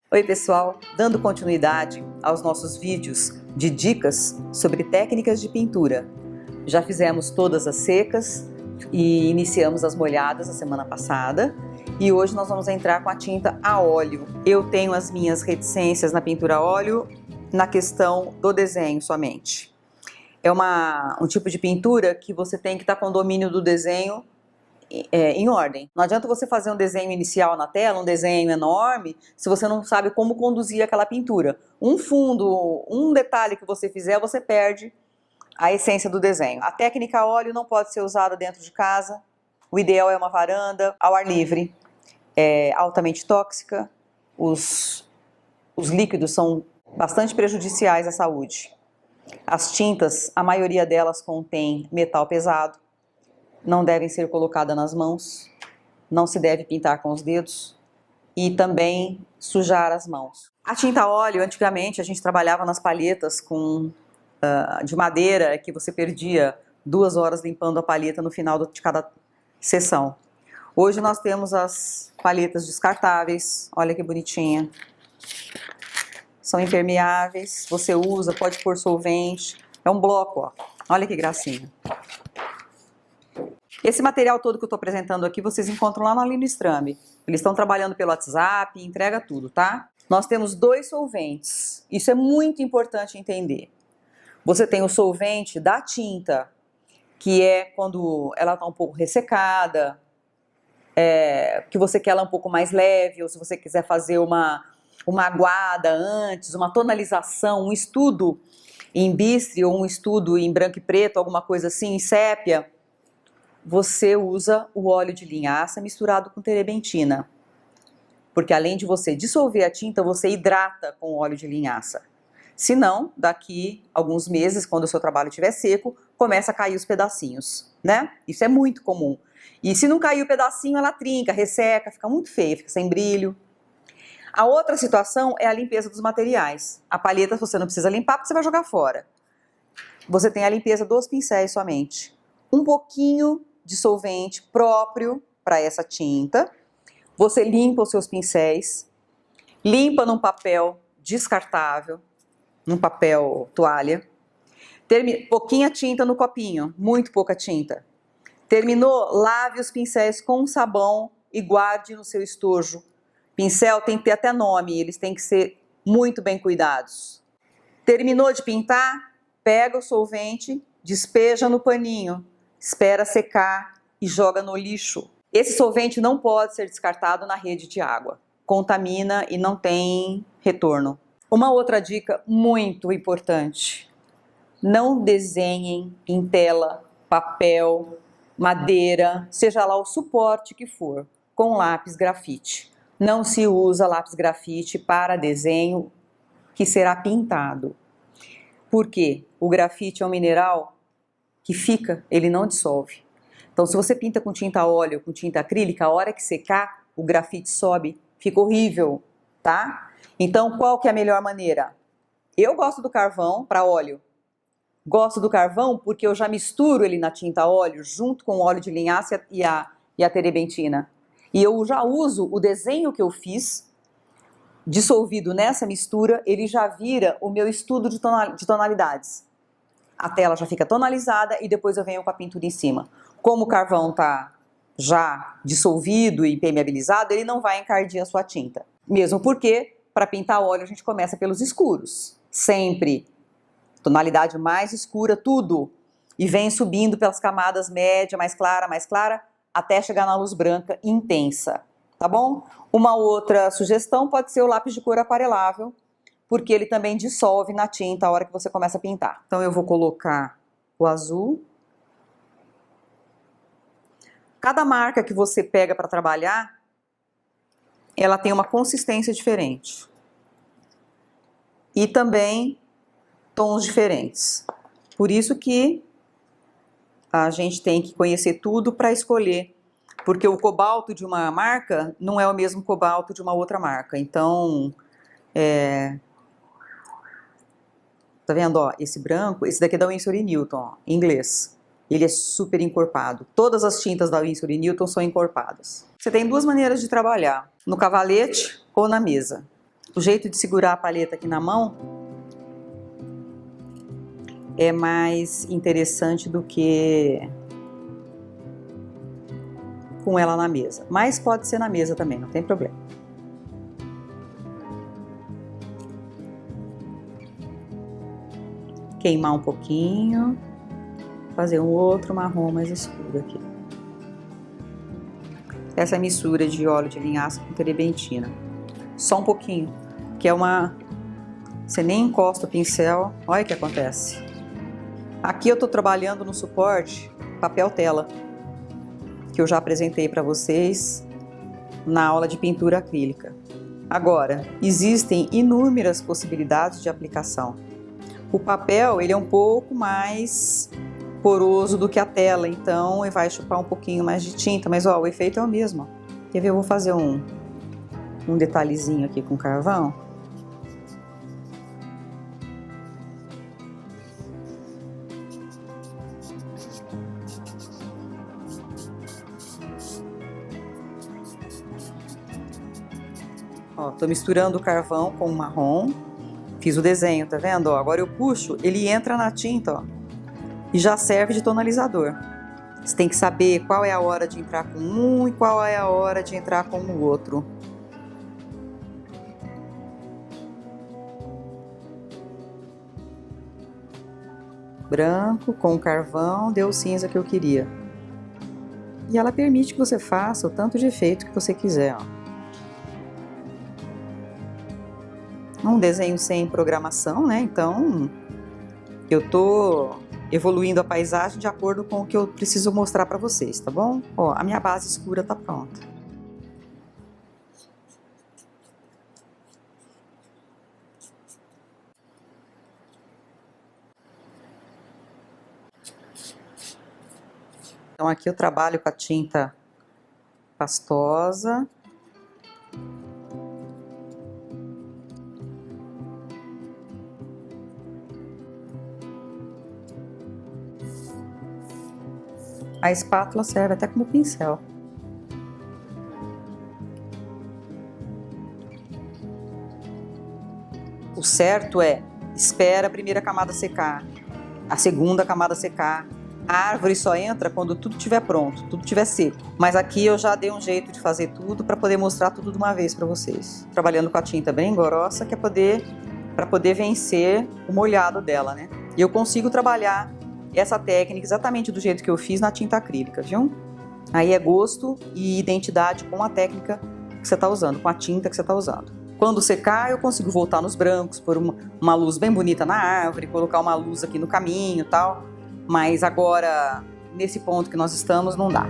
Oi pessoal, dando continuidade aos nossos vídeos de dicas sobre técnicas de pintura. Já fizemos todas as secas e iniciamos as molhadas a semana passada e hoje nós vamos entrar com a tinta a óleo. Eu tenho as minhas reticências na pintura a óleo na questão do desenho somente. É um tipo de pintura que você tem que estar com o domínio do desenho em ordem. Não adianta você fazer um desenho inicial na tela, um desenho enorme, se você não sabe como conduzir aquela pintura. Um fundo, um detalhe que você fizer, você perde a essência do desenho. A técnica a óleo não pode ser usada dentro de casa. O ideal é uma varanda, ao ar livre. É altamente tóxica. Os líquidos são bastante prejudiciais à saúde. As tintas, a maioria delas contém metal pesado. Não devem ser colocadas nas mãos, não se deve pintar com os dedos e também sujar as mãos. A tinta a óleo, antigamente a gente trabalhava nas palhetas de madeira que você perdia 2 horas limpando a palheta no final de cada sessão. Hoje nós temos as palhetas descartáveis, olha que bonitinha. São impermeáveis, você usa, pode pôr solvente, é um bloco, ó. Olha que gracinha. Esse material todo que eu estou apresentando aqui, vocês encontram lá no Aline Strambi. Eles estão trabalhando pelo WhatsApp, entrega tudo, tá? Nós temos 2 solventes. Isso é muito importante entender. Você tem o solvente da tinta, que é quando ela está um pouco ressecada, que você quer ela um pouco mais leve, ou se você quiser fazer uma aguada antes, uma tonalização, um estudo em bistre ou um estudo em branco e preto, alguma coisa assim, em sépia, você usa o óleo de linhaça misturado com terebentina. Porque além de você dissolver a tinta, você hidrata com o óleo de linhaça. Se não, daqui alguns meses, quando o seu trabalho estiver seco, começa a cair os pedacinhos, né? Isso é muito comum. E se não cair o pedacinho, ela trinca, resseca, fica muito feia, fica sem brilho. A outra situação é a limpeza dos materiais. A palheta você não precisa limpar porque você vai jogar fora. Você tem a limpeza dos pincéis somente. Um pouquinho de solvente próprio para essa tinta. Você limpa os seus pincéis, limpa num papel descartável, num papel toalha. Pouquinha tinta no copinho, muito pouca tinta. Terminou? Lave os pincéis com sabão e guarde no seu estojo. Pincel tem que ter até nome, eles têm que ser muito bem cuidados. Terminou de pintar? Pega o solvente, despeja no paninho. Espera secar e joga no lixo. Esse solvente não pode ser descartado na rede de água. Contamina e não tem retorno. Uma outra dica muito importante. Não desenhem em tela, papel, madeira, seja lá o suporte que for, com lápis grafite. Não se usa lápis grafite para desenho que será pintado. Por quê? O grafite é um mineral que fica, ele não dissolve. Então, se você pinta com tinta a óleo, com tinta acrílica, a hora que secar, o grafite sobe, fica horrível, tá? Então, qual que é a melhor maneira? Eu gosto do carvão para óleo. Gosto do carvão porque eu já misturo ele na tinta a óleo junto com o óleo de linhaça e a terebentina. E eu já uso o desenho que eu fiz, dissolvido nessa mistura, ele já vira o meu estudo de tonalidades. A tela já fica tonalizada e depois eu venho com a pintura em cima. Como o carvão está já dissolvido e impermeabilizado, ele não vai encardir a sua tinta. Mesmo porque, para pintar óleo, a gente começa pelos escuros. Sempre. Tonalidade mais escura, tudo. E vem subindo pelas camadas média, mais clara, até chegar na luz branca intensa. Tá bom? Uma outra sugestão pode ser o lápis de cor aquarelável, porque ele também dissolve na tinta a hora que você começa a pintar. Então eu vou colocar o azul. Cada marca que você pega para trabalhar, ela tem uma consistência diferente. E também tons diferentes. Por isso que a gente tem que conhecer tudo para escolher. Porque o cobalto de uma marca não é o mesmo cobalto de uma outra marca. Então, tá vendo, ó, esse branco, esse daqui é da Winsor & Newton, ó, em inglês. Ele é super encorpado. Todas as tintas da Winsor & Newton são encorpadas. Você tem 2 maneiras de trabalhar, no cavalete ou na mesa. o jeito de segurar a palheta aqui na mão é mais interessante do que com ela na mesa. Mas pode ser na mesa também, não tem problema. Queimar um pouquinho, fazer um outro marrom mais escuro aqui. Essa mistura de óleo de linhaça com terebentina. Só um pouquinho, que é uma... Você nem encosta o pincel, olha o que acontece. Aqui eu estou trabalhando no suporte papel tela, que eu já apresentei para vocês na aula de pintura acrílica. Agora, existem inúmeras possibilidades de aplicação. O papel, ele é um pouco mais poroso do que a tela, então ele vai chupar um pouquinho mais de tinta, mas ó, o efeito é o mesmo. Quer ver? Eu vou fazer um detalhezinho aqui com carvão. Ó, tô misturando o carvão com o marrom, fiz o desenho, tá vendo? Ó, agora eu puxo, ele entra na tinta, ó, e já serve de tonalizador. Você tem que saber qual é a hora de entrar com um e qual é a hora de entrar com o outro. Branco com carvão, deu o cinza que eu queria. E ela permite que você faça o tanto de efeito que você quiser, ó. Um desenho sem programação, né? Então, eu tô evoluindo a paisagem de acordo com o que eu preciso mostrar para vocês, tá bom? Ó, a minha base escura tá pronta. Então aqui eu trabalho com a tinta pastosa. A espátula serve até como pincel. O certo é, espera a primeira camada secar, a segunda camada secar. A árvore só entra quando tudo estiver pronto, tudo estiver seco. Mas aqui eu já dei um jeito de fazer tudo para poder mostrar tudo de uma vez para vocês. Trabalhando com a tinta bem grossa, que é para poder vencer o molhado dela, né? E eu consigo trabalhar essa técnica exatamente do jeito que eu fiz na tinta acrílica, viu? Aí é gosto e identidade com a técnica que você está usando, com a tinta que você está usando. Quando secar, eu consigo voltar nos brancos, pôr uma luz bem bonita na árvore, colocar uma luz aqui no caminho e tal. Mas agora, nesse ponto que nós estamos, não dá.